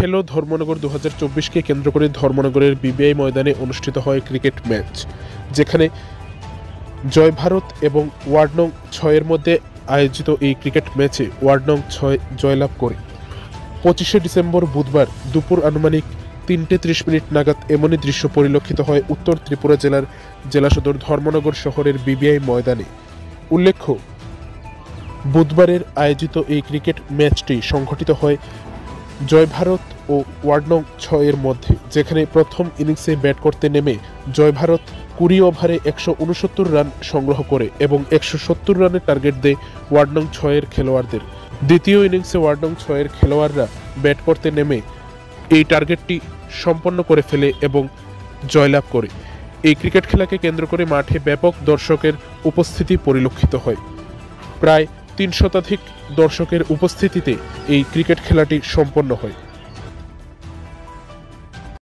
খেলো ধর্মনগর 2024কে কেন্দ্র করে ধর্মনগরের বিবিআই ময়দানে অনুষ্ঠিত হয় ক্রিকেট ম্যাচ, যেখানে জয় ভারত এবং ওয়ার্ড নং 6 মধ্যে আয়োজিত এই ক্রিকেট ম্যাচে ওয়ার্ড নং 6 জয়লাভ করে। 25শে ডিসেম্বর বুধবার দুপুর আনুমানিক 3:30 নাগাদ এমনই দৃশ্য পরিলক্ষিত হয় উত্তর ত্রিপুরা জেলার জেলা সদর ধর্মনগর শহরের বিবিআই ময়দানে। উল্লেখ্য, বুধবারের আয়োজিত এই ক্রিকেট ম্যাচটি সংঘটিত হয় জয় ভারত ও ওয়ার্ড নং 6 মধ্যে, যেখানে প্রথম ইনিংসে ব্যাট করতে নেমে জয় ভারত 20 ওভারে 169 রান সংগ্রহ করে এবং 170 রানের টার্গেট দেয় ওয়ার্ড নং 6 খেলোয়াড়দের। দ্বিতীয় ইনিংসে ওয়ার্ড নং 6 খেলোয়াড়রা ব্যাট করতে নেমে এই টার্গেটটি সম্পন্ন করে ফেলে এবং জয়লাভ করে। এই ক্রিকেট খেলাকে কেন্দ্র করে মাঠে ব্যাপক দর্শকের উপস্থিতি পরিলক্ষিত হয়। প্রায় 3 শতাধিক দর্শকের উপস্থিতিতে এই ক্রিকেট খেলাটি সম্পন্ন হয়।